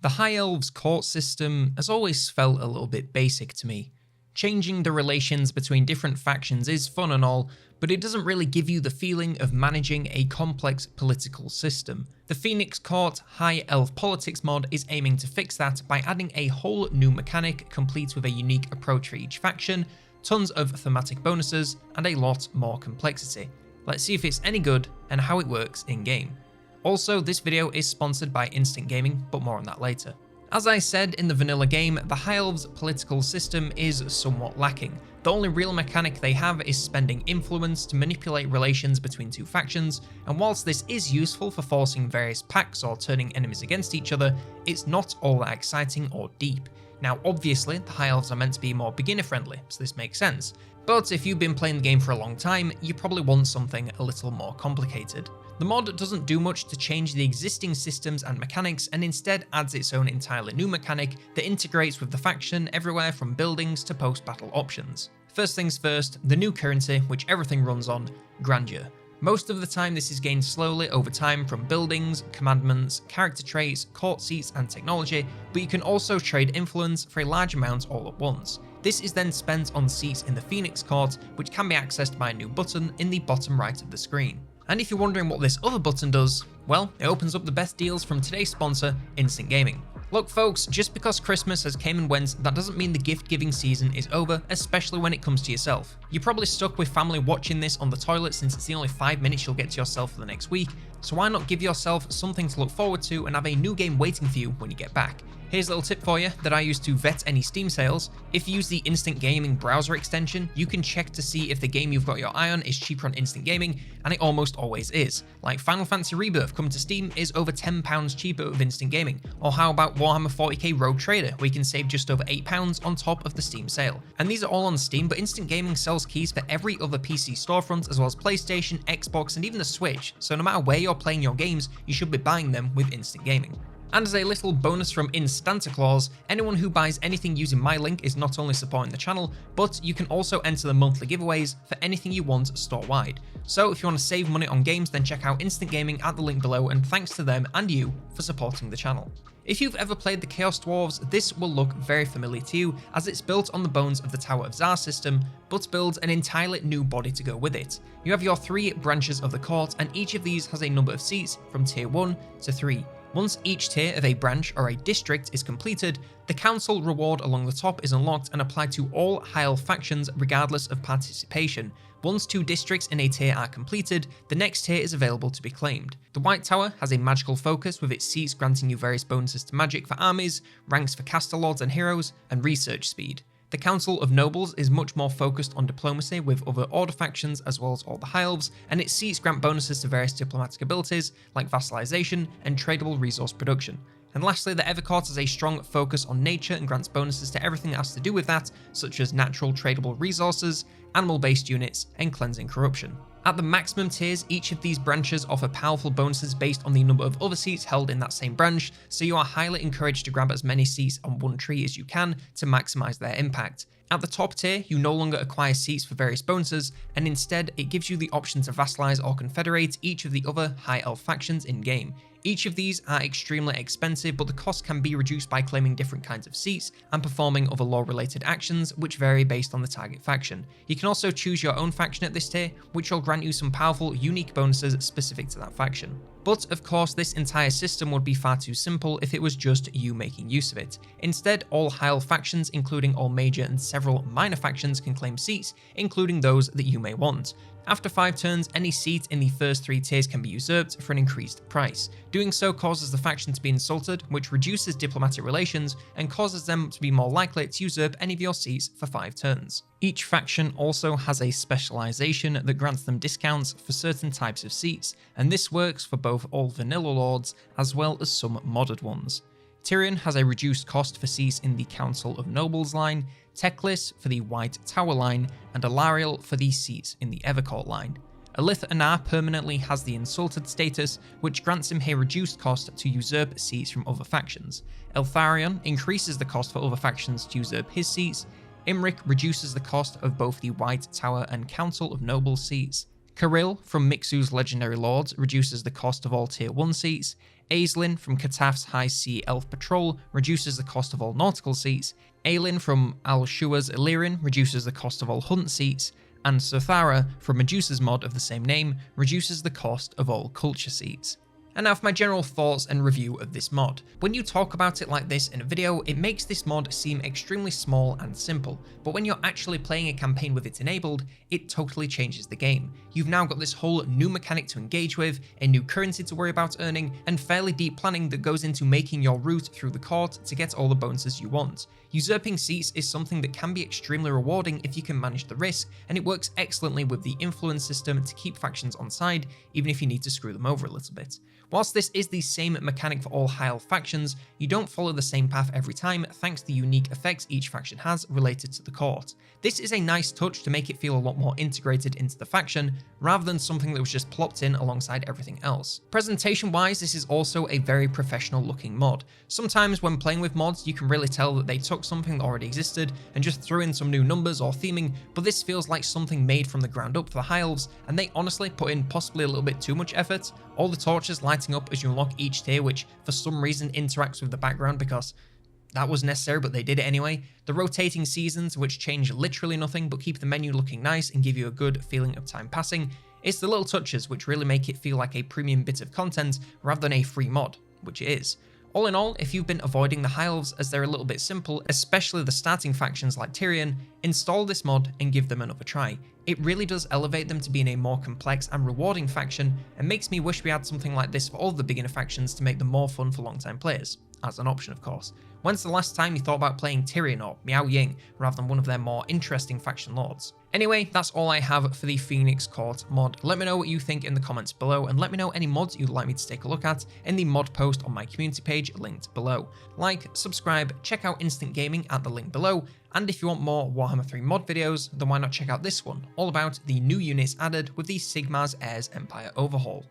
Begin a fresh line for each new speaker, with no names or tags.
The High Elves Court system has always felt a little bit basic to me. Changing the relations between different factions is fun and all, but it doesn't really give you the feeling of managing a complex political system. The Phoenix Court High Elf Politics mod is aiming to fix that by adding a whole new mechanic complete with a unique approach for each faction, tons of thematic bonuses, and a lot more complexity. Let's see if it's any good and how it works in-game. Also, this video is sponsored by Instant Gaming, but more on that later. As I said in the vanilla game, the High Elves political system is somewhat lacking. The only real mechanic they have is spending influence to manipulate relations between two factions, and whilst this is useful for forcing various pacts or turning enemies against each other, it's not all that exciting or deep. Now obviously, the High Elves are meant to be more beginner friendly, so this makes sense. But if you've been playing the game for a long time, you probably want something a little more complicated. The mod doesn't do much to change the existing systems and mechanics, and instead adds its own entirely new mechanic that integrates with the faction everywhere from buildings to post-battle options. First things first, the new currency, which everything runs on, Grandeur. Most of the time this is gained slowly over time from buildings, commandments, character traits, court seats and technology, but you can also trade influence for a large amount all at once. This is then spent on seats in the Phoenix Court, which can be accessed by a new button in the bottom right of the screen. And if you're wondering what this other button does, well, it opens up the best deals from today's sponsor, Instant Gaming. Look folks, just because Christmas has came and went, that doesn't mean the gift giving season is over, especially when it comes to yourself. You're probably stuck with family watching this on the toilet since it's the only 5 minutes you'll get to yourself for the next week, so why not give yourself something to look forward to and have a new game waiting for you when you get back. Here's a little tip for you that I use to vet any Steam sales. If you use the Instant Gaming browser extension, you can check to see if the game you've got your eye on is cheaper on Instant Gaming, and it almost always is. Like Final Fantasy Rebirth coming to Steam is over £10 cheaper with Instant Gaming. Or how about Warhammer 40k Rogue Trader, where you can save just over £8 on top of the Steam sale. And these are all on Steam, but Instant Gaming sells keys for every other PC storefront, as well as PlayStation, Xbox, and even the Switch, so no matter where you're playing your games, you should be buying them with Instant Gaming. And as a little bonus from Santa Claus, anyone who buys anything using my link is not only supporting the channel, but you can also enter the monthly giveaways for anything you want store-wide. So if you want to save money on games, then check out Instant Gaming at the link below, and thanks to them and you for supporting the channel. If you've ever played the Chaos Dwarves, this will look very familiar to you, as it's built on the bones of the Tower of Tsar system, but builds an entirely new body to go with it. You have your 3 branches of the court, and each of these has a number of seats from tier 1 to 3. Once each tier of a branch or a district is completed, the council reward along the top is unlocked and applied to all High Elf factions regardless of participation. Once 2 districts in a tier are completed, the next tier is available to be claimed. The White Tower has a magical focus, with its seats granting you various bonuses to magic for armies, ranks for caster lords and heroes, and research speed. The Council of Nobles is much more focused on diplomacy with other Order factions as well as all the High Elves, and its seats grant bonuses to various diplomatic abilities like vassalization and tradable resource production. And lastly, the Evercourt has a strong focus on nature and grants bonuses to everything that has to do with that, such as natural tradable resources, animal-based units, and cleansing corruption. At the maximum tiers, each of these branches offer powerful bonuses based on the number of other seats held in that same branch, so you are highly encouraged to grab as many seats on one tree as you can to maximize their impact. At the top tier, you no longer acquire seats for various bonuses, and instead it gives you the option to vassalize or confederate each of the other High Elf factions in-game. Each of these are extremely expensive, but the cost can be reduced by claiming different kinds of seats and performing other lore-related actions, which vary based on the target faction. You can also choose your own faction at this tier, which will grant you some powerful, unique bonuses specific to that faction. But of course, this entire system would be far too simple if it was just you making use of it. Instead, all High Elf factions, including all major and several minor factions, can claim seats, including those that you may want. After 5 turns, any seat in the first 3 tiers can be usurped for an increased price. Doing so causes the faction to be insulted, which reduces diplomatic relations and causes them to be more likely to usurp any of your seats for 5 turns. Each faction also has a specialization that grants them discounts for certain types of seats, and this works for both all vanilla lords as well as some modded ones. Tyrion has a reduced cost for seats in the Council of Nobles line, Teclis for the White Tower line, and Alariel for the seats in the Evercourt line. Alith Anar permanently has the Insulted status, which grants him a reduced cost to usurp seats from other factions. Eltharion increases the cost for other factions to usurp his seats. Imric reduces the cost of both the White Tower and Council of Nobles seats. Kirill from Mixu's Legendary Lords reduces the cost of all Tier 1 seats. Aeslin from Kataf's High Sea Elf Patrol reduces the cost of all nautical seats, Aelin from Al-Shua's Illyrian reduces the cost of all hunt seats, and Sothara from Medusa's mod of the same name reduces the cost of all culture seats. And now for my general thoughts and review of this mod. When you talk about it like this in a video, it makes this mod seem extremely small and simple, but when you're actually playing a campaign with it enabled, it totally changes the game. You've now got this whole new mechanic to engage with, a new currency to worry about earning, and fairly deep planning that goes into making your route through the court to get all the bonuses you want. Usurping seats is something that can be extremely rewarding if you can manage the risk, and it works excellently with the influence system to keep factions on side, even if you need to screw them over a little bit. Whilst this is the same mechanic for all High Elf factions, you don't follow the same path every time thanks to the unique effects each faction has related to the court. This is a nice touch to make it feel a lot more integrated into the faction, rather than something that was just plopped in alongside everything else. Presentation wise, this is also a very professional looking mod. Sometimes when playing with mods, you can really tell that they took something that already existed and just threw in some new numbers or theming, but this feels like something made from the ground up for the High Elves, and they honestly put in possibly a little bit too much effort. All the torches lighting up as you unlock each tier, which for some reason interacts with the background because that was necessary, but they did it anyway. The rotating seasons, which change literally nothing but keep the menu looking nice and give you a good feeling of time passing. It's the little touches which really make it feel like a premium bit of content rather than a free mod, which it is. All in all, if you've been avoiding the High Elves as they're a little bit simple, especially the starting factions like Tyrion, install this mod and give them another try. It really does elevate them to being a more complex and rewarding faction, and makes me wish we had something like this for all the beginner factions to make them more fun for long-time players, as an option of course. When's the last time you thought about playing Tyrion or Miao Ying rather than one of their more interesting faction lords? Anyway, that's all I have for the Phoenix Court mod. Let me know what you think in the comments below, and let me know any mods you'd like me to take a look at in the mod post on my community page linked below. Like, subscribe, check out Instant Gaming at the link below, and if you want more Warhammer 3 mod videos, then why not check out this one, all about the new units added with the Sigmar's Heirs Empire overhaul.